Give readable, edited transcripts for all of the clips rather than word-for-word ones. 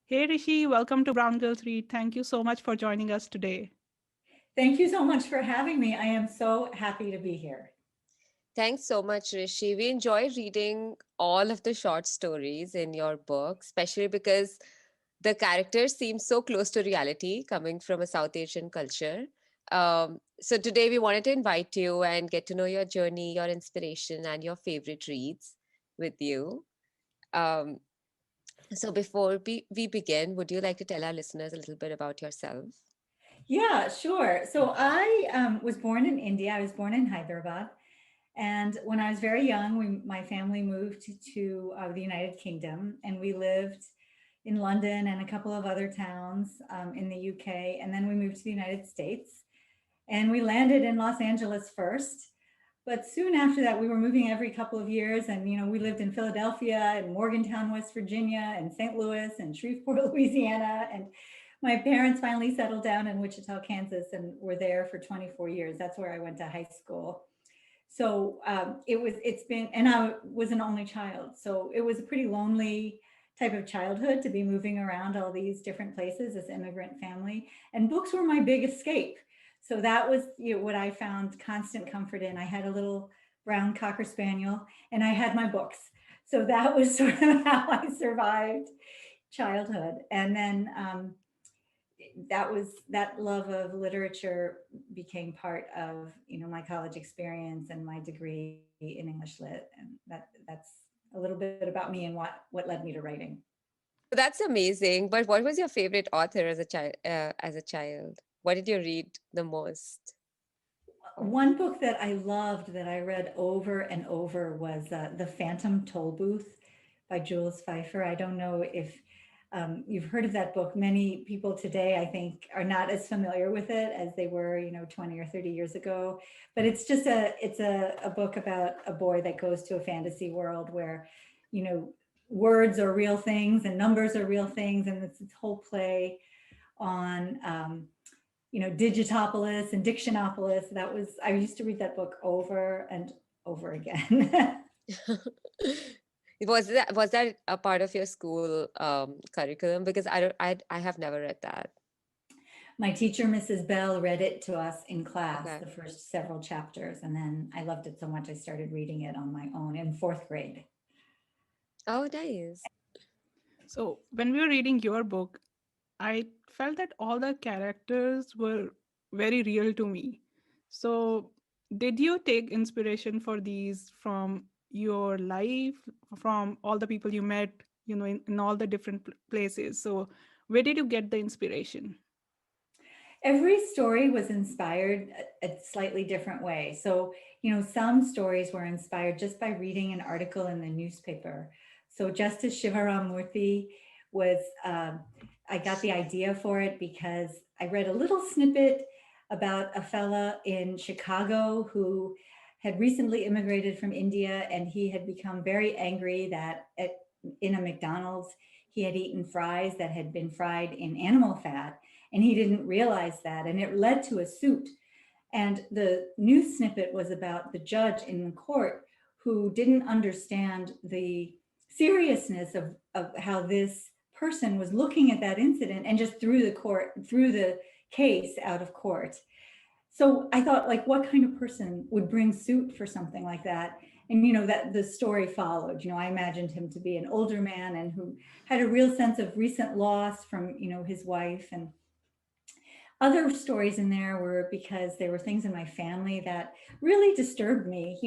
Hey Rishi, welcome to Brown Girls Read. Thank you so much for joining us today. Thank you so much for having me. I am so happy to be here. Thanks so much, Rishi. We enjoy reading all of the short stories in your book, especially because the characters seem so close to reality coming from a South Asian culture. So today we wanted to invite you and get to know your journey, your inspiration, and your favorite reads with you. Um, so before we begin, would you like to tell our listeners a little bit about yourself? Yeah, sure. So I was born in India. I was born in Hyderabad. And when I was very young, my family moved to the United Kingdom, and we lived in London and a couple of other towns in the UK. And then we moved to the United States, and we landed in Los Angeles first. But soon after that, we were moving every couple of years. And, we lived in Philadelphia and Morgantown, West Virginia, and St. Louis and Shreveport, Louisiana. And my parents finally settled down in Wichita, Kansas, and were there for 24 years. That's where I went to high school. So it's been, and I was an only child. So it was a pretty lonely type of childhood to be moving around all these different places as immigrant family. And books were my big escape. So that was what I found constant comfort in. I had a little brown cocker spaniel, and I had my books. So that was sort of how I survived childhood. And then that love of literature became part of my college experience and my degree in English Lit, and that's a little bit about me and what led me to writing. That's amazing. But what was your favorite author as a child? What did you read the most of? One book that I loved that I read over and over was The Phantom Toll Booth by Jules Feiffer. I don't know if you've heard of that book. Many people today, I think, are not as familiar with it as they were, 20 or 30 years ago. But it's a book about a boy that goes to a fantasy world where, you know, words are real things and numbers are real things, and it's this whole play on Digitopolis and Dictionopolis. I used to read that book over and over again. Was that a part of your school curriculum? Because I have never read that. My teacher, Mrs. Bell, read it to us in class, Okay. the first several chapters, and then I loved it so much I started reading it on my own in fourth grade. Oh, nice. So, when we were reading your book, I felt that all the characters were very real to me. So, did you take inspiration for these from your life, from all the people you met, in all the different places? So, where did you get the inspiration? Every story was inspired a slightly different way. So, some stories were inspired just by reading an article in the newspaper. So, Justice Shivaram Murthy was, I got the idea for it because I read a little snippet about a fella in Chicago who had recently immigrated from India, and he had become very angry that in a McDonald's he had eaten fries that had been fried in animal fat, and he didn't realize that, and it led to a suit. And the news snippet was about the judge in the court who didn't understand the seriousness of how this person was looking at that incident and just threw the case out of court. So I thought, like, what kind of person would bring suit for something like that? And that the story followed. I imagined him to be an older man and who had a real sense of recent loss from his wife. And other stories in there were because there were things in my family that really disturbed me,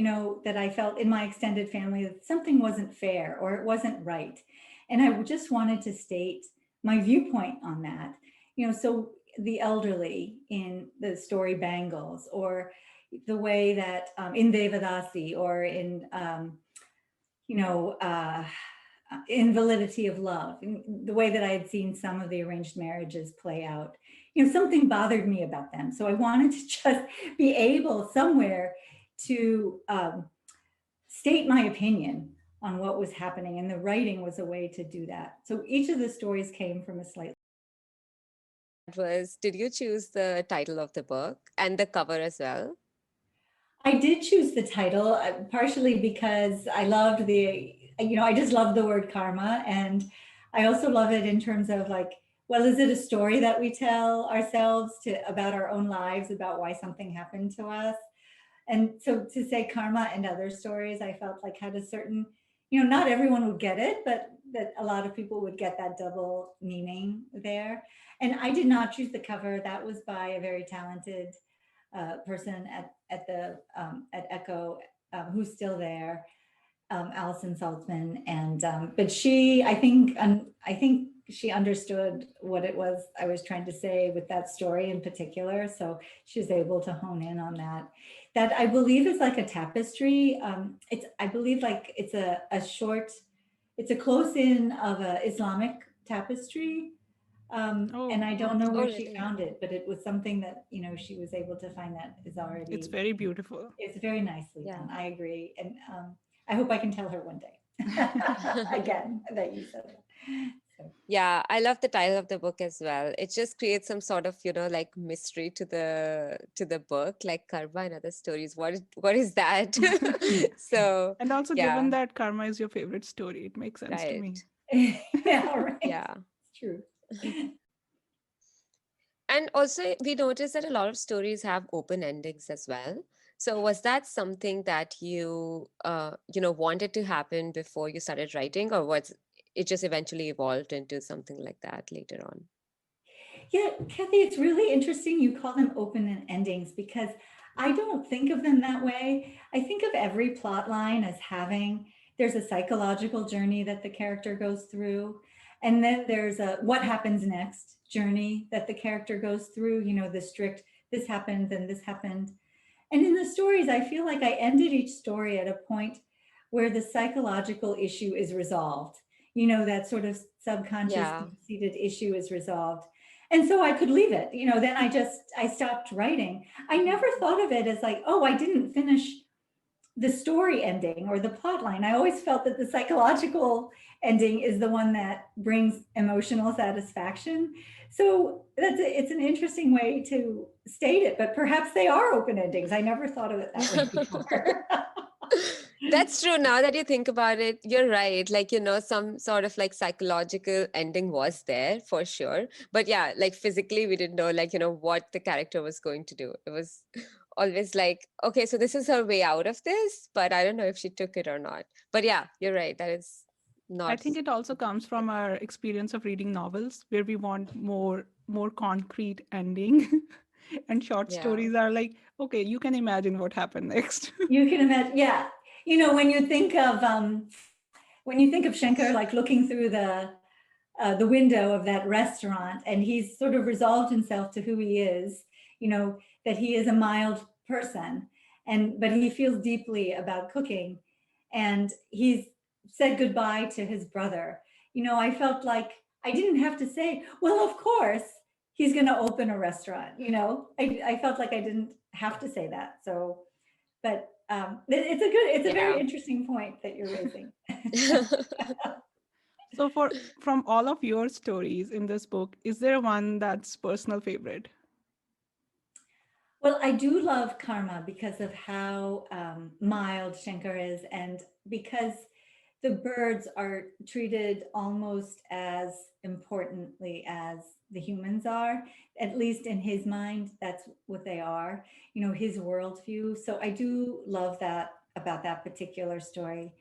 that I felt in my extended family that something wasn't fair or it wasn't right. And I just wanted to state my viewpoint on that. So the elderly in the story Bangles, or the way that in Devadasi, or in, you know, uh, invalidity of love, the way that I had seen some of the arranged marriages play out. Something bothered me about them. So I wanted to just be able somewhere to state my opinion on what was happening. And the writing was a way to do that. So each of the stories came from a slightly. Did you choose the title of the book and the cover as well? I did choose the title partially because I loved I just loved the word karma. And I also love it in terms of like, well, is it a story that we tell ourselves about our own lives, about why something happened to us? And so to say karma and other stories, I felt like had a certain, not everyone would get it, but that a lot of people would get that double meaning there. And I did not choose the cover. That was by a very talented person at Echo, who's still there, Allison Saltzman. And but I think she understood what it was I was trying to say with that story in particular. So she was able to hone in on that. That I believe is like a tapestry. I believe like it's a close in of a Islamic tapestry. And I don't know Okay. Oh, where she really? found it, but it was something that, she was able to find that is It's already, very beautiful. it's very nicely Yeah. done. I agree. And I hope I can tell her one day again that you said it. So, Yeah, I love the title of the book as well. It just creates some sort of, like mystery to the book, like karma and other stories. What is that? So, And also, given yeah, that karma is your favorite story, it makes sense to me. right. yeah, right. Yeah. It's true. And also, we noticed that a lot of stories have open endings as well. So, was that something that wanted to happen before you started writing, or was it just eventually evolved into something like that later on? Yeah, Kathy, it's really interesting you call them open endings because I don't think of them that way. I think of every plot line as there's a psychological journey that the character goes through. And then there's a what happens next journey that the character goes through, the strict, this happened and this happened. And in the stories, I feel like I ended each story at a point where the psychological issue is resolved. That sort of subconscious, Yeah. deep-seated issue is resolved. And so I could leave it, then I stopped writing. I never thought of it as like, oh, I didn't finish the story ending or the plot line. I always felt that the psychological ending is the one that brings emotional satisfaction. So it's an interesting way to state it, but perhaps they are open endings. I never thought of it that way before. That's true. Now that you think about it, you're right. Like, some sort of like psychological ending was there for sure. But yeah, like physically, we didn't know, like, what the character was going to do. It was always like, okay, so this is her way out of this, but I don't know if she took it or not. But yeah, you're right. That is I not. think it also comes from our experience of reading novels where we want more concrete ending. And short Yeah. stories are like, okay, you can imagine what happened next. You can imagine, yeah. When you think of Shankar like looking through the window of that restaurant, and he's sort of resolved himself to who he is, that he is a mild person, but he feels deeply about cooking, and he's said goodbye to his brother. I felt like I didn't have to say, well, of course he's going to open a restaurant. I felt like I didn't have to say that. So, but it's a very Yeah. interesting point that you're raising. So from all of your stories in this book, is there one that's personal favorite? Well, I do love Karma because of how mild Shankar is, and because the birds are treated almost as importantly as the humans are, at least in his mind, that's what they are, his worldview. So I do love that about that particular story.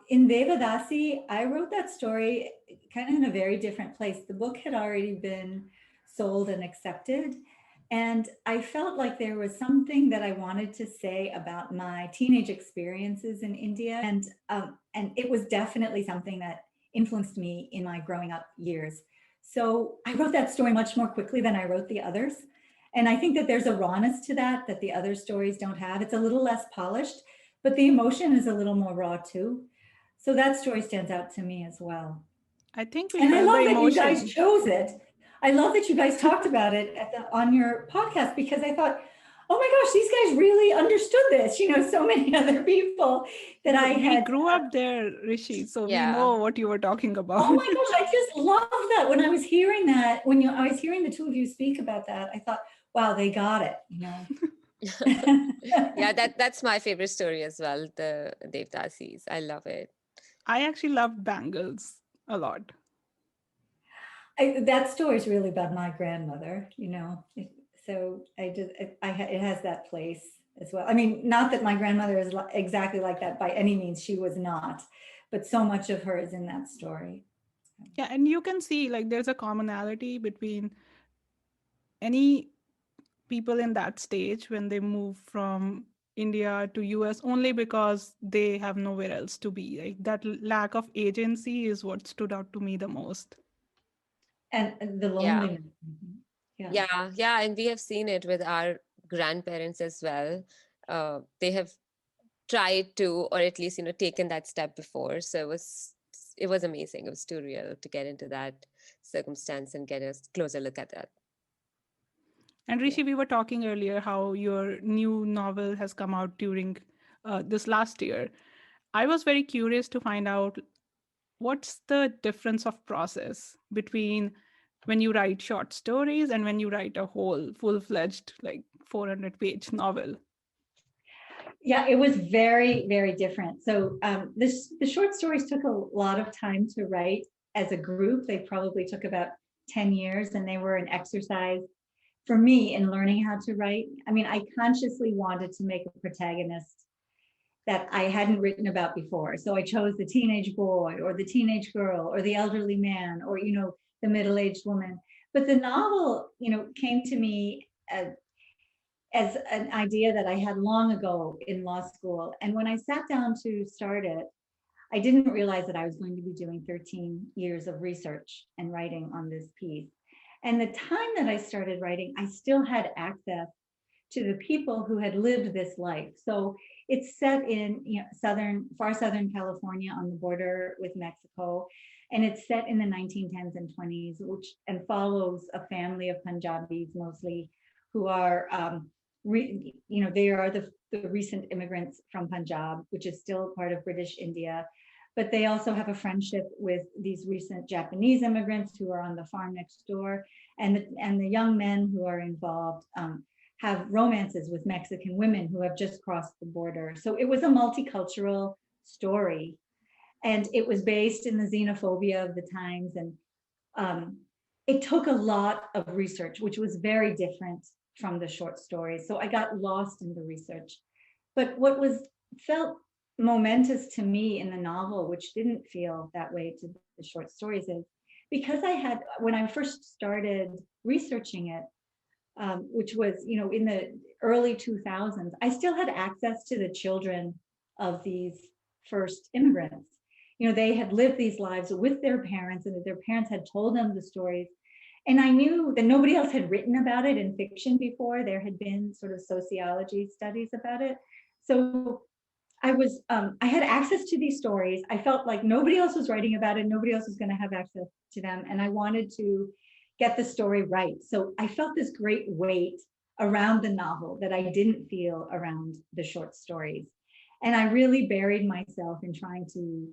In Devadasi, I wrote that story kind of in a very different place. The book had already been sold and accepted. And I felt like there was something that I wanted to say about my teenage experiences in India. And it was definitely something that influenced me in my growing up years. So I wrote that story much more quickly than I wrote the others. And I think that there's a rawness to that the other stories don't have. It's a little less polished, but the emotion is a little more raw too. So that story stands out to me as well. I think we And I felt the love that you guys emotion. chose it. I love that you guys talked about it on your podcast, because I thought, oh my gosh, these guys really understood this. So many other people that I We had. grew up there, Rishi, so we Yeah. know what you were talking Oh about. my gosh, I just love that. When I was hearing that, I was hearing the two of you speak about that, I thought, wow, they got it. Yeah, that's my favorite story as well, the Devdasis. I love it. I actually loved Bangles a lot. That story is really about my grandmother, so it has that place as well. I mean, not that my grandmother is exactly like that by any means, she was not, but so much of her is in that story. Yeah, and you can see like there's a commonality between any people in that stage when they move from India to US only because they have nowhere else to be. Like that lack of agency is what stood out to me the most. And the Yeah. loneliness. Yeah. Yeah, and we have seen it with our grandparents as well. They have tried to, or at least, taken that step before. So it was amazing. It was too real to get into that circumstance and get a closer look at that. And Yeah. Rishi, we were talking earlier how your new novel has come out during this last year. I was very curious to find out what's the difference of process between when you write short stories and when you write a whole full-fledged like 400-page novel. Yeah, it was very, very different. So the short stories took a lot of time to write as a group. They probably took about 10 years, and they were an exercise for me in learning how to write. I mean, I consciously wanted to make a protagonist that I hadn't written about before. So I chose the teenage boy or the teenage girl or the elderly man or, the middle-aged woman. But the novel, came to me as an idea that I had long ago in law school. And when I sat down to start it, I didn't realize that I was going to be doing 13 years of research and writing on this piece. And the time that I started writing, I still had access to the people who had lived this life. So it's set in far southern California on the border with Mexico. And it's set in the 1910s and 20s, and follows a family of Punjabis mostly who are they are the recent immigrants from Punjab, which is still part of British India. But they also have a friendship with these recent Japanese immigrants who are on the farm next door. And the young men who are involved have romances with Mexican women who have just crossed the border. So it was a multicultural story. And it was based in the xenophobia of the times. And it took a lot of research, which was very different from the short stories. So I got lost in the research. But what felt momentous to me in the novel, which didn't feel that way to the short stories, is because when I first started researching it, which was, in the early 2000s, I still had access to the children of these first immigrants. They had lived these lives with their parents, and their parents had told them the stories. And I knew that nobody else had written about it in fiction before. There had been sort of sociology studies about it. So I had access to these stories. I felt like nobody else was writing about it. Nobody else was going to have access to them. And I wanted to get the story right. So I felt this great weight around the novel that I didn't feel around the short stories. And I really buried myself in trying to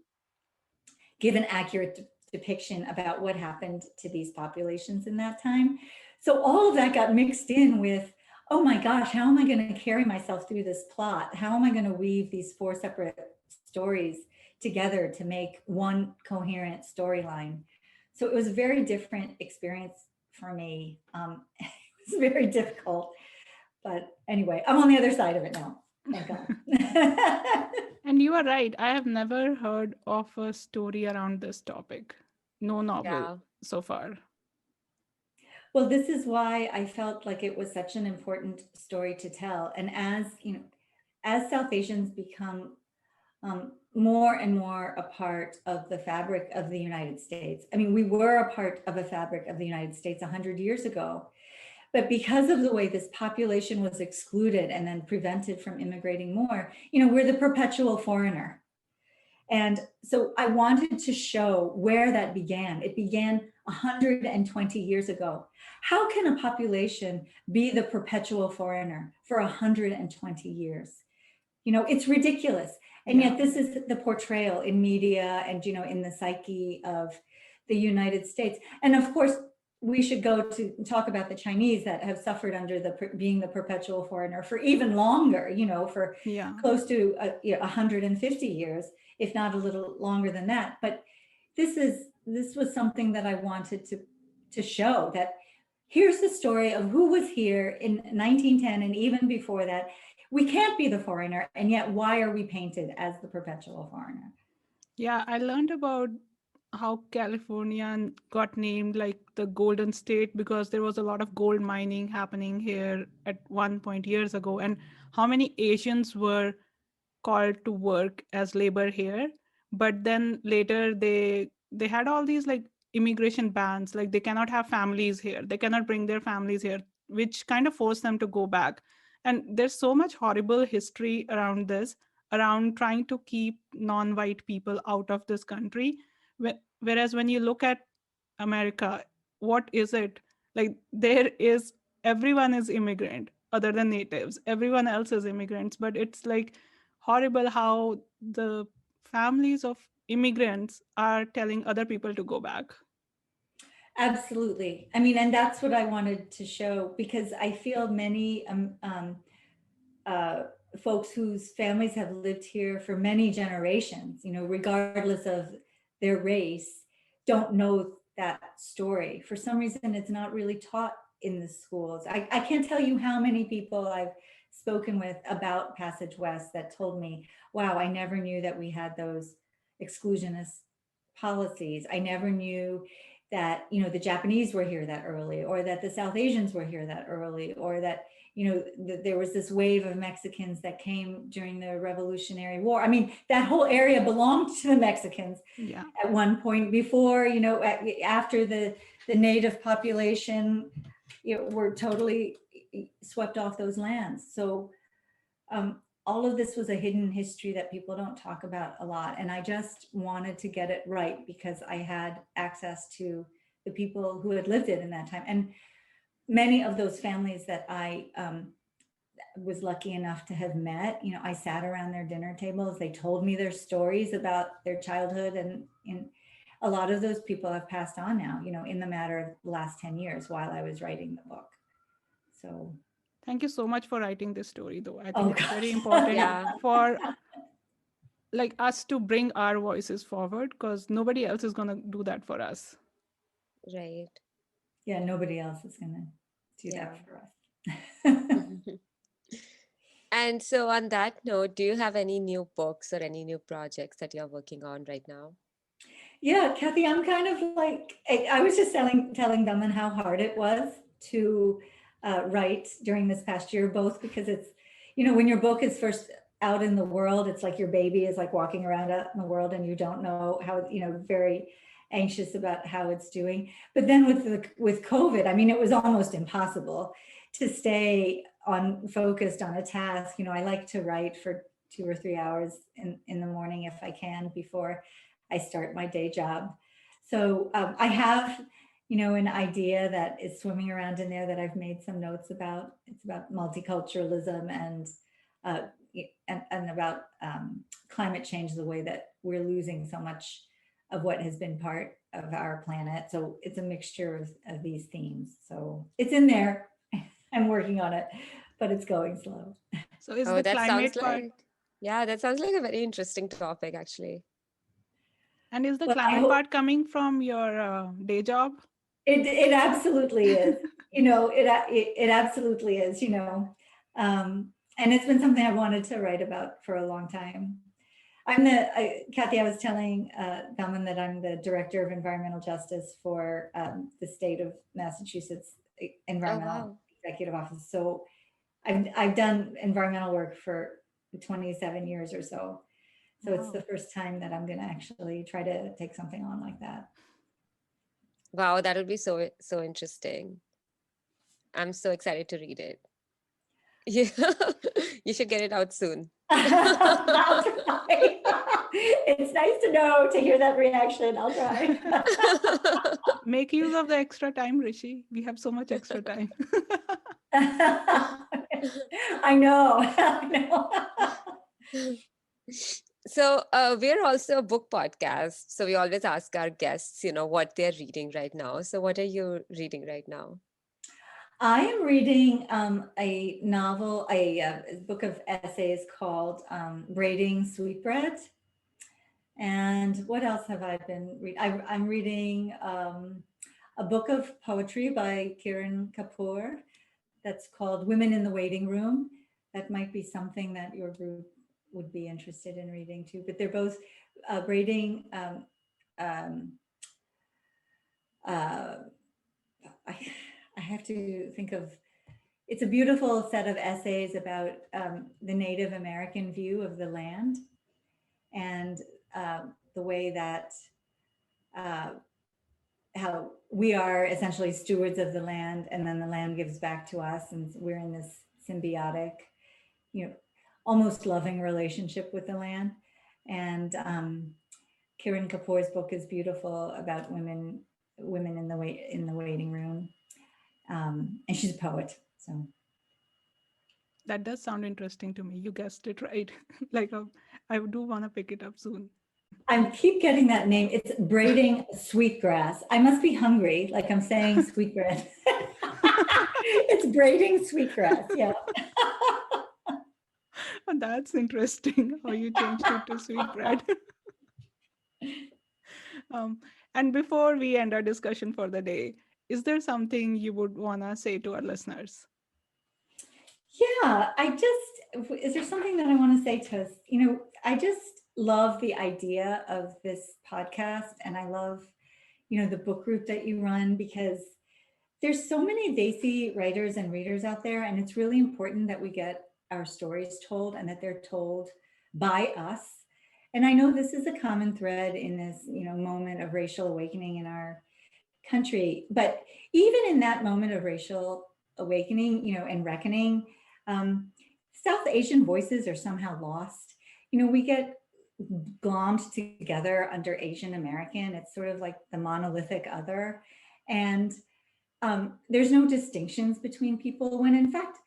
give an accurate depiction about what happened to these populations in that time. So all of that got mixed in with, oh my gosh, how am I going to carry myself through this plot? How am I going to weave these 4 separate stories together to make one coherent storyline? So it was a very different experience for me. It was very difficult. But anyway, I'm on the other side of it now. Thank God. And you are right. I have never heard of a story around this topic. No novel Yeah. so far. Well, this is why I felt like it was such an important story to tell. And as South Asians become more and more a part of the fabric of the United States. I mean, we were a part of a fabric of the United States 100 years ago. But because of the way this population was excluded and then prevented from immigrating more, we're the perpetual foreigner. And so I wanted to show where that began. It began 120 years ago. How can a population be the perpetual foreigner for 120 years? It's ridiculous. And yet this is the portrayal in media and, in the psyche of the United States. And of course, we should go to talk about the Chinese that have suffered under being the perpetual foreigner for even longer, for close to 150 years, if not a little longer than that. But this was something that I wanted to to show that here's the story of who was here in 1910 and even before that. We can't be the foreigner, and yet why are we painted as the perpetual foreigner? Yeah, I learned about how California got named like the Golden State because there was a lot of gold mining happening here at one point years ago, and how many Asians were called to work as labor here. But then later they had all these like immigration bans, like they cannot have families here, they cannot bring their families here, which kind of forced them to go back. And there's so much horrible history around this, around trying to keep non-white people out of this country. Whereas when you look at America, what is it? Like there is, everyone is immigrant other than natives, everyone else is immigrants, but it's like horrible how the families of immigrants are telling other people to go back. Absolutely. I mean, and that's what I wanted to show, because I feel many uh, folks whose families have lived here for many generations, you know, regardless of their race, don't know that story. For some reason, it's not really taught in the schools. I can't tell you how many people I've spoken with about Passage West that told me, wow, I never knew that we had those exclusionist policies. I never knew that, you know, the Japanese were here that early, or that the South Asians were here that early, or that, you know, there was this wave of Mexicans that came during the Revolutionary War. I mean, that whole area belonged to the Mexicans Yeah. at one point before, you know, after the native population, you know, were totally swept off those lands. So all of this was a hidden history that people don't talk about a lot. And I just wanted to get it right because I had access to the people who had lived it in that time. And many of those families that I was lucky enough to have met, you know, I sat around their dinner tables. They told me their stories about their childhood, and a lot of those people have passed on now, you know, in the matter of the last 10 years while I was writing the book. So Thank you so much for writing this story, though. I oh think it's very gosh. important Yeah, for like us to bring our voices forward because nobody else is going to do that for us. right. Yeah, nobody else is going to do Yeah. that for us. And so, on that note, do you have any new books or any new projects that you're working on right now? Yeah, Kathy, I'm kind of like, I was just telling Daman how hard it was to write during this past year, both because it's, you know, when your book is first out in the world, it's like your baby is like walking around out in the world and you don't know how, you know, very anxious about how it's doing. But then with COVID, I mean, it was almost impossible to stay on focused on a task. You know, I like to write for 2 or 3 hours in the morning if I can before I start my day job. So I have, you know, an idea that is swimming around in there that I've made some notes about. It's about multiculturalism uh, and about climate change, the way that we're losing so much of what has been part of our planet. So it's a mixture of these themes. So it's in there. I'm working on it, but it's going slow. So is Oh, the that sounds climate part, like, yeah, that sounds like a very interesting topic, actually. and is the Well, I climate hope part coming from your day job? it absolutely is. You know, it absolutely is. You know, and it's been something I wanted to write about for a long time. Kathy, I was telling Daman that I'm the director of environmental justice for the state of Massachusetts Oh, Environmental wow. Executive Office. So I've done environmental work for 27 years or so. So it's the Wow. first time that I'm going to actually try to take something on like that. Wow, that'll be so interesting. I'm so excited to read it. Yeah, you should get it out soon. I'll try. It's nice to know, to hear that reaction. I'll try. Make use of the extra time, Rishi. We have so much extra time. I know. I know. So, we're also a book podcast. So, we always ask our guests, what they're reading right now. So, what are you reading right now? I am reading a novel, a book of essays called Braiding Sweetbread. And what else have I been reading? I'm reading a book of poetry by Kiran Kapoor that's called Women in the Waiting Room. That might be something that your group would be interested in reading too. But they're both braiding. Um, uh, I have to think of. It's a beautiful set of essays about the Native American view of the land and the way that uh, how we are essentially stewards of the land, and then the land gives back to us, and we're in this symbiotic, you know, almost loving relationship with the land. And Kiran Kapoor's book is beautiful about women in the waiting room, and she's a poet. So That does sound interesting to me. You guessed it right. Like, I do want to pick it up soon. I keep getting that name. It's braiding sweetgrass. I must be hungry, like I'm saying sweetgrass. It's braiding sweetgrass. Yeah. That's interesting how you changed it to sweetbread. And before we end our discussion for the day, is there something you would want to say to our listeners? Yeah, is there something that I want to say to us? I just love the idea of this podcast, and I love, the book group that you run, because there's so many Desi writers and readers out there, and it's really important that we get our stories told and that they're told by us. And I know this is a common thread in this, moment of racial awakening in our country. But even in that moment of racial awakening, and reckoning, South Asian voices are somehow lost. We get glommed together under Asian American. It's sort of like the monolithic other. And there's no distinctions between people, when in fact,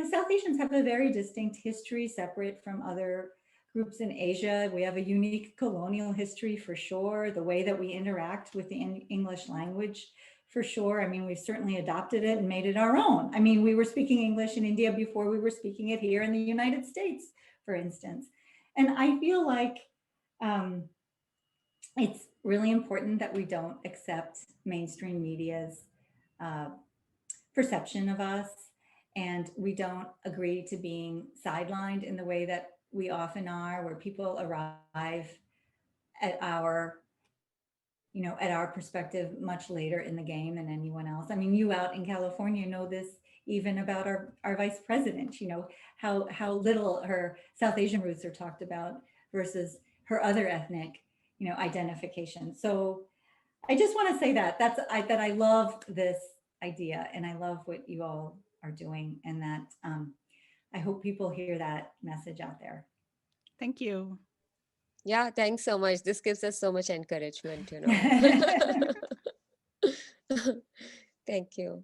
South Asians have a very distinct history separate from other groups in Asia. We have a unique colonial history for sure, the way that we interact with the English language for sure. I mean, we've certainly adopted it and made it our own. I mean, we were speaking English in India before we were speaking it here in the United States, for instance. And I feel like it's really important that we don't accept mainstream media's perception of us, and we don't agree to being sidelined in the way that we often are, where people arrive at our perspective much later in the game than anyone else. I mean, you out in California know this even about our vice president, how little her South Asian roots are talked about versus her other ethnic, identification. So I just want to say that I love this idea, and I love what you all are doing, and that I hope people hear that message out there. Thank you. Yeah, thanks so much. This gives us so much encouragement, Thank you.